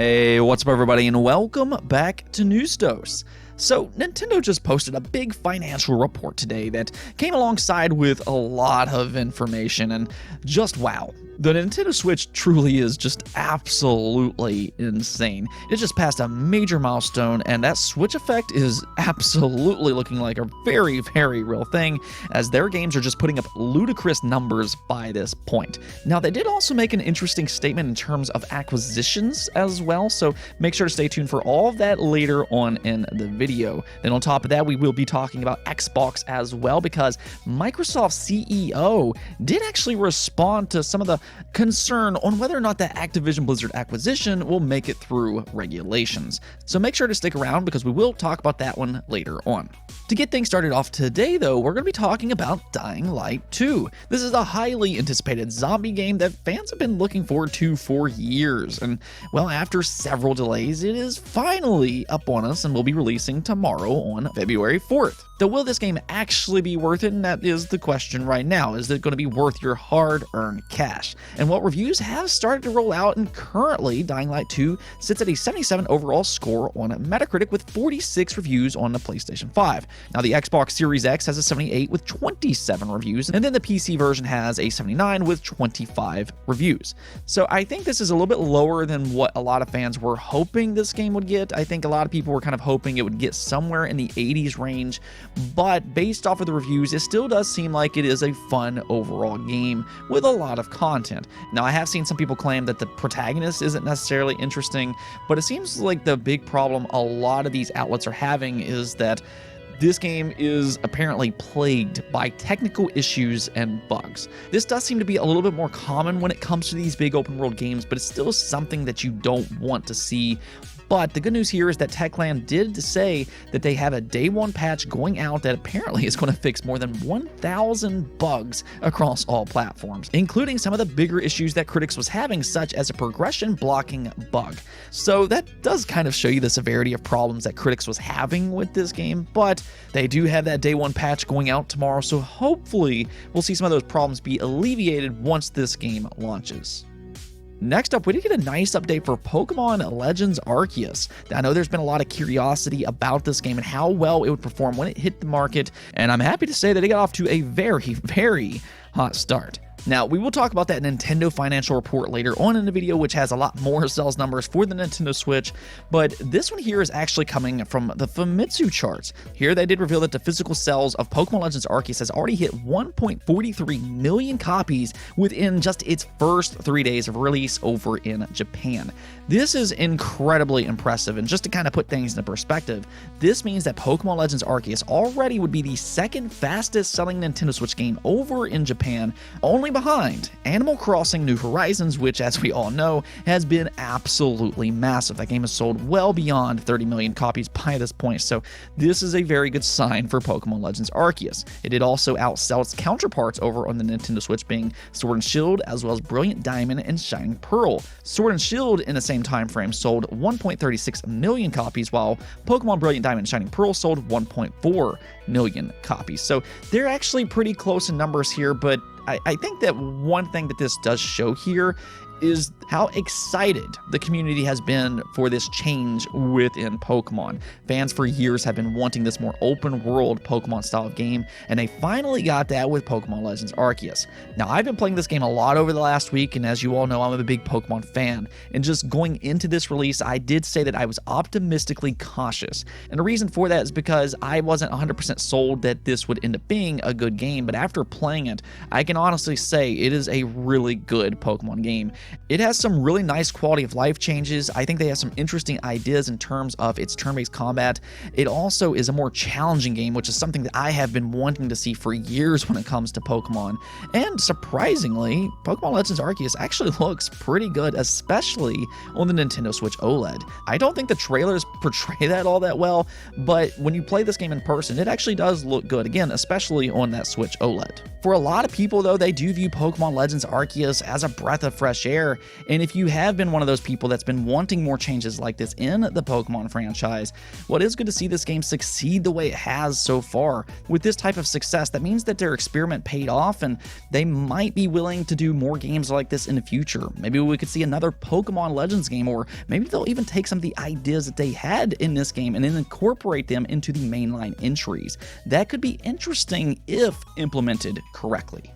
Hey, what's up everybody, and welcome back to News Dose. So, Nintendo just posted a big financial report today that came alongside with a lot of information, and just wow. The Nintendo Switch truly is just absolutely insane. It just passed a major milestone, and that Switch effect is absolutely looking like a very, very real thing, as their games are just putting up ludicrous numbers by this point. Now, they did also make an interesting statement in terms of acquisitions as well, so make sure to stay tuned for all of that later on in the video. Then on top of that, we will be talking about Xbox as well, because Microsoft's CEO did actually respond to some of the concern on whether or not that Activision Blizzard acquisition will make it through regulations. So make sure to stick around because we will talk about that one later on. To get things started off today though, we're going to be talking about Dying Light 2. This is a highly anticipated zombie game that fans have been looking forward to for years, and well, after several delays, it is finally up on us and will be releasing tomorrow on February 4th. Though will this game actually be worth it? And that is the question right now. Is it going to be worth your hard-earned cash? And what reviews have started to roll out, and currently Dying Light 2 sits at a 77 overall score on Metacritic with 46 reviews on the PlayStation 5. Now the Xbox Series X has a 78 with 27 reviews, and then the PC version has a 79 with 25 reviews. So I think this is a little bit lower than what a lot of fans were hoping this game would get. I think a lot of people were kind of hoping it would get somewhere in the 80s range, but based off of the reviews, it still does seem like it is a fun overall game with a lot of content. Now, I have seen some people claim that the protagonist isn't necessarily interesting, but it seems like the big problem a lot of these outlets are having is that this game is apparently plagued by technical issues and bugs. This does seem to be a little bit more common when it comes to these big open world games, but it's still something that you don't want to see. But the good news here is that Techland did say that they have a day one patch going out that apparently is going to fix more than 1,000 bugs across all platforms, including some of the bigger issues that critics was having, such as a progression blocking bug. So that does kind of show you the severity of problems that critics was having with this game, but they do have that day one patch going out tomorrow, so hopefully we'll see some of those problems be alleviated once this game launches. Next up, we did get a nice update for Pokemon Legends Arceus. I know there's been a lot of curiosity about this game and how well it would perform when it hit the market, and I'm happy to say that it got off to a very, very hot start. Now, we will talk about that Nintendo financial report later on in the video, which has a lot more sales numbers for the Nintendo Switch, but this one here is actually coming from the Famitsu charts. Here they did reveal that the physical sales of Pokemon Legends Arceus has already hit 1.43 million copies within just its first 3 days of release over in Japan. This is incredibly impressive, and just to kind of put things into perspective, this means that Pokemon Legends Arceus already would be the second fastest selling Nintendo Switch game over in Japan, only behind Animal Crossing New Horizons, which, as we all know, has been absolutely massive. That game has sold well beyond 30 million copies by this point, so this is a very good sign for Pokemon Legends Arceus. It did also outsell its counterparts over on the Nintendo Switch, being Sword and Shield, as well as Brilliant Diamond and Shining Pearl. Sword and Shield, in the same time frame, sold 1.36 million copies, while Pokemon Brilliant Diamond and Shining Pearl sold 1.4 million copies. So they're actually pretty close in numbers here, but I think that one thing that this does show here is how excited the community has been for this change within Pokemon. Fans for years have been wanting this more open world Pokemon style of game, and they finally got that with Pokemon Legends Arceus. Now, I've been playing this game a lot over the last week, and as you all know, I'm a big Pokemon fan, and just going into this release, I did say that I was optimistically cautious. And the reason for that is because I wasn't 100% sold that this would end up being a good game, but after playing it, I can honestly say it is a really good Pokemon game. It has some really nice quality of life changes. I think they have some interesting ideas in terms of its turn-based combat. It also is a more challenging game, which is something that I have been wanting to see for years when it comes to Pokemon. And surprisingly, Pokemon Legends Arceus actually looks pretty good, especially on the Nintendo Switch OLED. I don't think the trailers portray that all that well, but when you play this game in person, it actually does look good, again, especially on that Switch OLED. For a lot of people, though, they do view Pokemon Legends Arceus as a breath of fresh air, there. And if you have been one of those people that's been wanting more changes like this in the Pokemon franchise, well, it is good to see this game succeed the way it has so far. With this type of success, that means that their experiment paid off, and they might be willing to do more games like this in the future. Maybe we could see another Pokemon Legends game, or maybe they'll even take some of the ideas that they had in this game and then incorporate them into the mainline entries. That could be interesting if implemented correctly.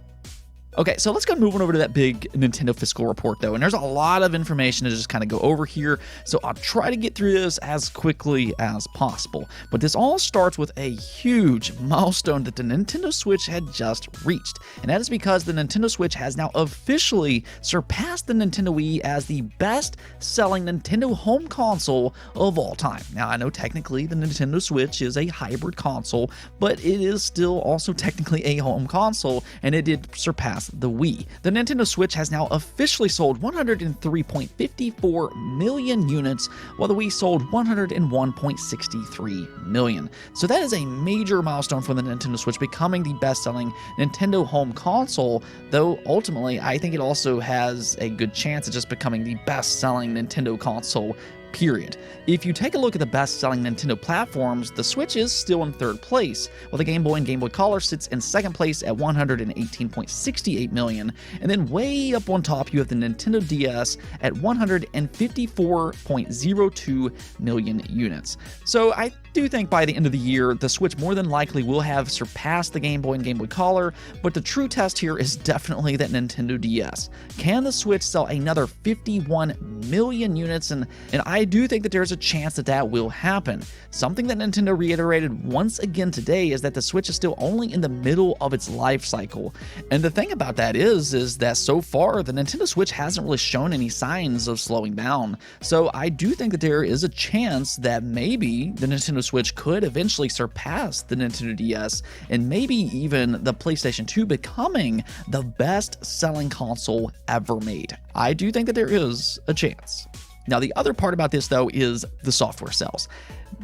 Okay, so let's go moving over to that big Nintendo fiscal report, though, and there's a lot of information to just kind of go over here, so I'll try to get through this as quickly as possible. But this all starts with a huge milestone that the Nintendo Switch had just reached, and that is because the Nintendo Switch has now officially surpassed the Nintendo Wii as the best-selling Nintendo home console of all time. Now, I know technically the Nintendo Switch is a hybrid console, but it is still also technically a home console, and it did surpass the Wii. The Nintendo Switch has now officially sold 103.54 million units, while the Wii sold 101.63 million. So that is a major milestone for the Nintendo Switch, becoming the best-selling Nintendo home console, though ultimately I think it also has a good chance of just becoming the best-selling Nintendo console, period. If you take a look at the best-selling Nintendo platforms, the Switch is still in third place, while the Game Boy and Game Boy Color sits in second place at 118.68 million, and then way up on top you have the Nintendo DS at 154.02 million units. So I do think by the end of the year, the Switch more than likely will have surpassed the Game Boy and Game Boy Color, but the true test here is definitely that Nintendo DS. Can the Switch sell another 51 million units? And I do think that there's a chance that that will happen. Something that Nintendo reiterated once again today is that the Switch is still only in the middle of its life cycle. And the thing about that is that so far, the Nintendo Switch hasn't really shown any signs of slowing down. So I do think that there is a chance that maybe the Nintendo Switch could eventually surpass the Nintendo DS, and maybe even the PlayStation 2 becoming the best-selling console ever made. I do think that there is a chance. Now, the other part about this, though, is the software sales.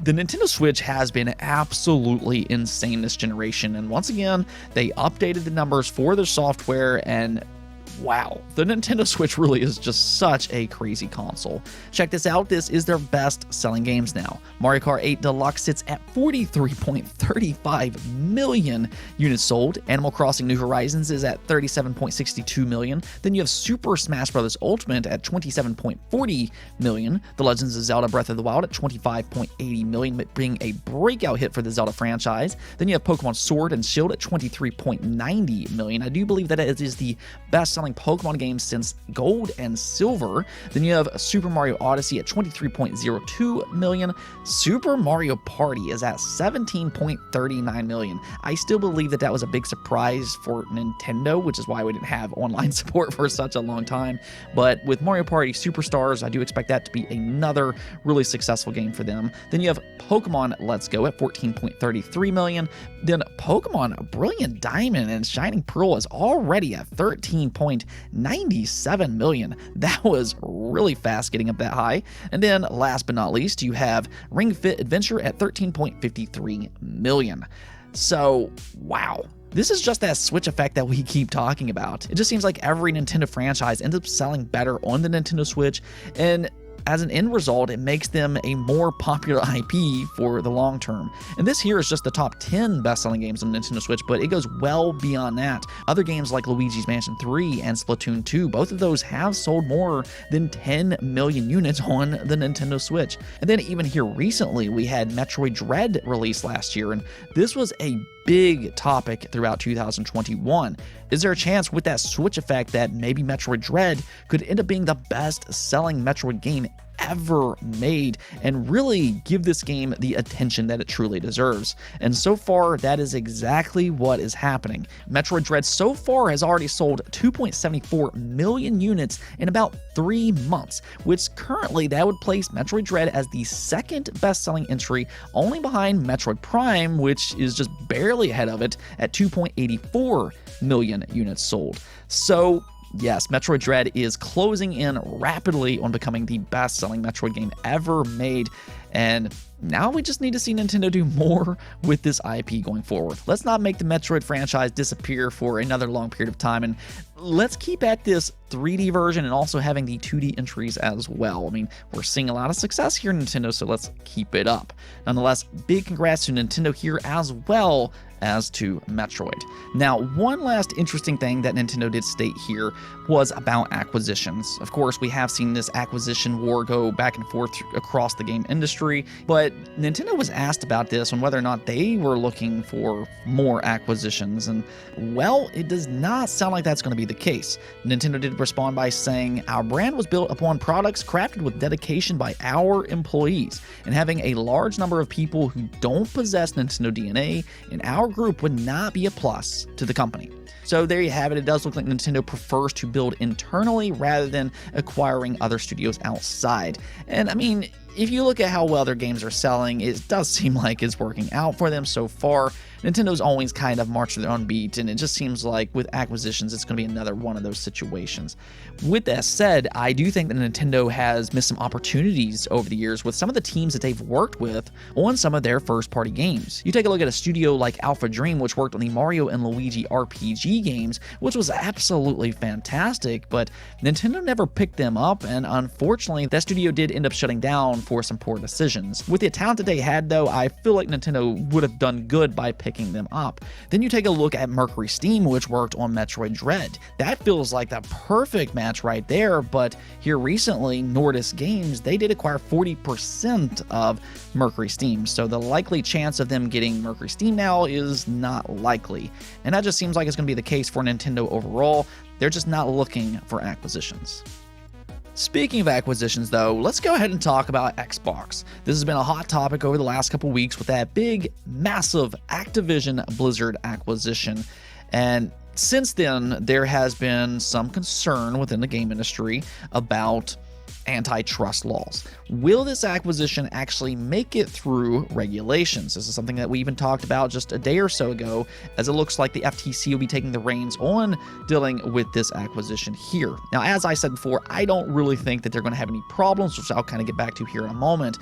The Nintendo Switch has been absolutely insane this generation, and once again, they updated the numbers for their software, and wow, the Nintendo Switch really is just such a crazy console. Check this out, this is their best-selling games now. Mario Kart 8 Deluxe sits at 43.35 million units sold. Animal Crossing New Horizons is at 37.62 million. Then you have Super Smash Bros. Ultimate at 27.40 million. The Legends of Zelda Breath of the Wild at 25.80 million, being a breakout hit for the Zelda franchise. Then you have Pokemon Sword and Shield at 23.90 million. I do believe that it is the best-selling Pokemon games since Gold and Silver. Then you have Super Mario Odyssey at 23.02 million. Super Mario Party is at 17.39 million. I still believe that that was a big surprise for Nintendo, which is why we didn't have online support for such a long time. But with Mario Party Superstars, I do expect that to be another really successful game for them. Then you have Pokemon Let's Go at 14.33 million. Then Pokemon Brilliant Diamond and Shining Pearl is already at 13.97 million. That was really fast getting up that high. And then last but not least, you have Ring Fit Adventure at 13.53 million. So, wow. This is just that Switch effect that we keep talking about. It just seems like every Nintendo franchise ends up selling better on the Nintendo Switch, and as an end result, it makes them a more popular IP for the long term. And this here is just the top 10 best-selling games on the Nintendo Switch, but it goes well beyond that. Other games like Luigi's Mansion 3 and Splatoon 2, both of those have sold more than 10 million units on the Nintendo Switch. And then even here recently, we had Metroid Dread released last year, and this was a big topic throughout 2021. Is there a chance with that Switch effect that maybe Metroid Dread could end up being the best-selling Metroid game ever made and really give this game the attention that it truly deserves? And so far, that is exactly what is happening. Metroid Dread so far has already sold 2.74 million units in about 3 months, which currently that would place Metroid Dread as the second best-selling entry, only behind Metroid Prime, which is just barely ahead of it at 2.84 million units sold. So yes, Metroid Dread is closing in rapidly on becoming the best-selling Metroid game ever made, and now we just need to see Nintendo do more with this IP going forward. Let's not make the Metroid franchise disappear for another long period of time, and let's keep at this 3D version and also having the 2D entries as well. I mean, we're seeing a lot of success here in Nintendo, so let's keep it up. Nonetheless, big congrats to Nintendo here as well as to Metroid. Now, one last interesting thing that Nintendo did state here was about acquisitions. Of course, we have seen this acquisition war go back and forth across the game industry, but Nintendo was asked about this on whether or not they were looking for more acquisitions, and well, it does not sound like that's going to be the case. Nintendo did respond by saying, "Our brand was built upon products crafted with dedication by our employees, and having a large number of people who don't possess Nintendo DNA in our group would not be a plus to the company." So there you have it. It does look like Nintendo prefers to build internally rather than acquiring other studios outside. And I mean, if you look at how well their games are selling, it does seem like it's working out for them so far. Nintendo's always kind of marched their own beat, and it just seems like with acquisitions, it's going to be another one of those situations. With that said, I do think that Nintendo has missed some opportunities over the years with some of the teams that they've worked with on some of their first-party games. You take a look at a studio like Alpha Dream, which worked on the Mario and Luigi RPG games, which was absolutely fantastic, but Nintendo never picked them up, and unfortunately, that studio did end up shutting down for some poor decisions. With the talent that they had, though, I feel like Nintendo would have done good by picking them up. Then you take a look at Mercury Steam, which worked on Metroid Dread. That feels like the perfect match right there, but here recently, Nordisk Games, they did acquire 40% of Mercury Steam, so the likely chance of them getting Mercury Steam now is not likely. And that just seems like it's going to be the case for Nintendo overall. They're just not looking for acquisitions. Speaking of acquisitions, though, let's go ahead and talk about Xbox. This has been a hot topic over the last couple weeks with that big, massive Activision Blizzard acquisition. And since then, there has been some concern within the game industry about antitrust laws. Will this acquisition actually make it through regulations? This is something that we even talked about just a day or so ago, as it looks like the FTC will be taking the reins on dealing with this acquisition here. Now, as I said before, I don't really think that they're going to have any problems, which I'll kind of get back to here in a moment.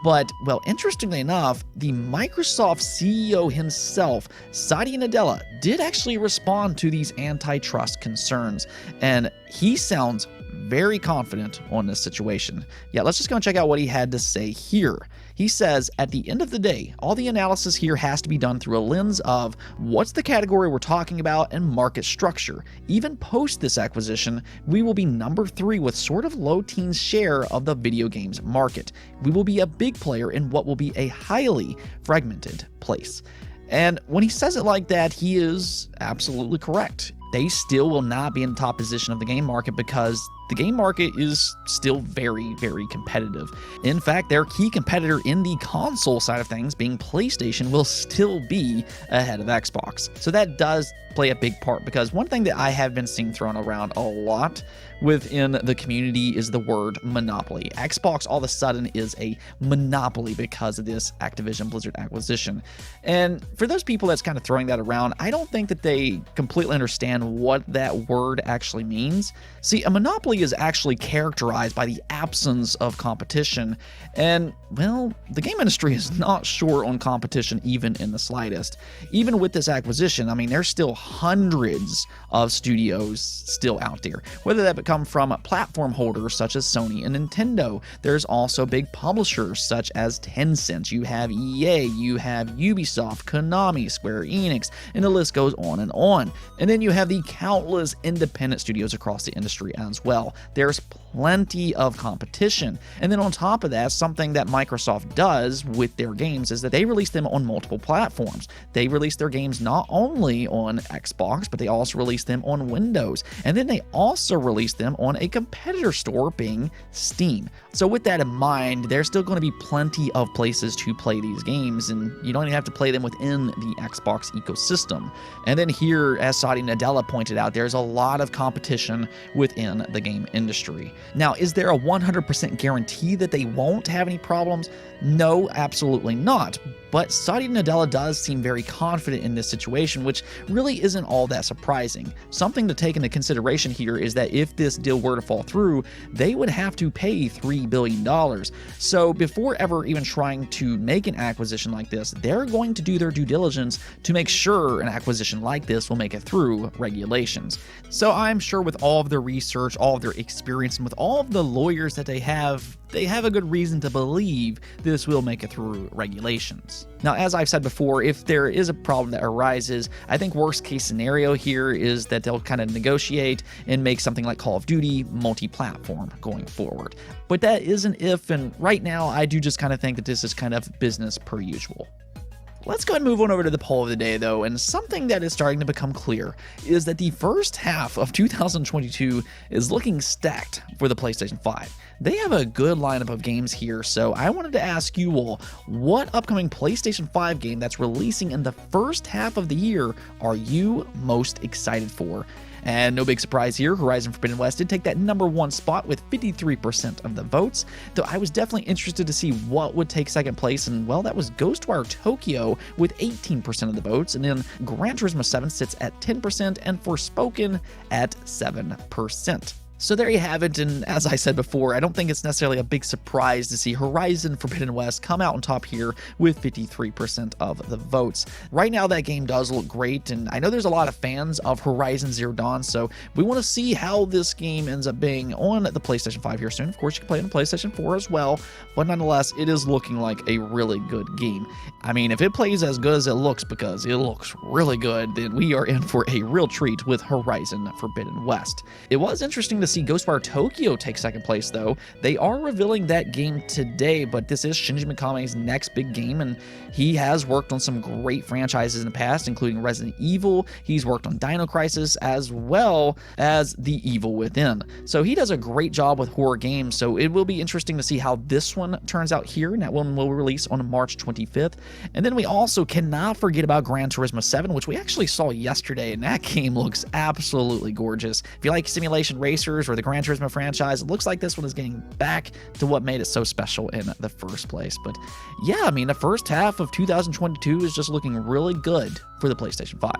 But, well, interestingly enough, the Microsoft CEO himself, Satya Nadella, did actually respond to these antitrust concerns, and he sounds very confident on this situation. Yeah, let's just go and check out what he had to say here. He says, "At the end of the day, all the analysis here has to be done through a lens of what's the category we're talking about and market structure. Even post this acquisition, we will be number 3 with sort of low teens share of the video games market. We will be a big player in what will be a highly fragmented place." And when he says it like that, he is absolutely correct. They still will not be in the top position of the game market because the game market is still very, very competitive. In fact, their key competitor in the console side of things, being PlayStation, will still be ahead of Xbox. So that does play a big part, because one thing that I have been seeing thrown around a lot within the community is the word monopoly. Xbox all of a sudden is a monopoly because of this Activision Blizzard acquisition. And for those people that's kind of throwing that around, I don't think that they completely understand what that word actually means. See, a monopoly is actually characterized by the absence of competition, and, well, the game industry is not short on competition even in the slightest. Even with this acquisition, I mean, there's still hundreds of studios still out there, whether that come from platform holders such as Sony and Nintendo. There's also big publishers such as Tencent. You have EA, you have Ubisoft, Konami, Square Enix, and the list goes on and on. And then you have the countless independent studios across the industry as well. There's plenty of competition. And then on top of that, something that Microsoft does with their games is that they release them on multiple platforms. They release their games not only on Xbox, but they also release them on Windows. And then they also release them on a competitor store, being Steam. So with that in mind, there's still going to be plenty of places to play these games, and you don't even have to play them within the Xbox ecosystem. And then here, as Satya Nadella Nadella pointed out, there's a lot of competition within the game industry. Now, is there a 100% guarantee that they won't have any problems? No, absolutely not. But Satya Nadella does seem very confident in this situation, which really isn't all that surprising. Something to take into consideration here is that if this deal were to fall through, they would have to pay $3 billion. So before ever even trying to make an acquisition like this, they're going to do their due diligence to make sure an acquisition like this will make it through regulations. So I'm sure with all of their research, all of their experience, and with all of the lawyers that they have a good reason to believe this will make it through regulations. Now, as I've said before, if there is a problem that arises, I think worst case scenario here is that they'll kind of negotiate and make something like Call of Duty multi-platform going forward. But that is an if, and right now I do just kind of think that this is kind of business per usual. Let's go ahead and move on over to the poll of the day, though, and something that is starting to become clear is that the first half of 2022 is looking stacked for the PlayStation 5. They have a good lineup of games here, so I wanted to ask you all, what upcoming PlayStation 5 game that's releasing in the first half of the year are you most excited for? And no big surprise here, Horizon Forbidden West did take that #1 spot with 53% of the votes, though I was definitely interested to see what would take second place, and well, that was Ghostwire Tokyo with 18% of the votes, and then Gran Turismo 7 sits at 10% and Forspoken at 7%. So there you have it, and as I said before, I don't think it's necessarily a big surprise to see Horizon Forbidden West come out on top here with 53% of the votes. Right now, that game does look great, and I know there's a lot of fans of Horizon Zero Dawn, so we want to see how this game ends up being on the PlayStation 5 here soon. Of course, you can play it on PlayStation 4 as well, but nonetheless, it is looking like a really good game. I mean, if it plays as good as it looks, because it looks really good, then we are in for a real treat with Horizon Forbidden West. It was interesting to see Ghostwire Tokyo take second place, though. They are revealing that game today, but this is Shinji Mikame's next big game, and he has worked on some great franchises in the past, including Resident Evil. He's worked on Dino Crisis as well as The Evil Within. So he does a great job with horror games, so it will be interesting to see how this one turns out here, and that one will release on March 25th. And then we also cannot forget about Gran Turismo 7, which we actually saw yesterday, and that game looks absolutely gorgeous. If you like simulation racers or the Gran Turismo franchise, it looks like this one is getting back to what made it so special in the first place. But yeah, I mean, the first half of 2022 is just looking really good for the PlayStation 5.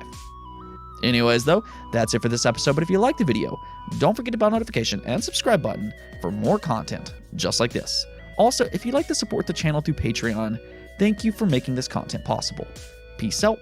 Anyways, though, that's it for this episode, but if you liked the video, don't forget the bell notification and subscribe button for more content just like this. Also, if you'd like to support the channel through Patreon, thank you for making this content possible. Peace out.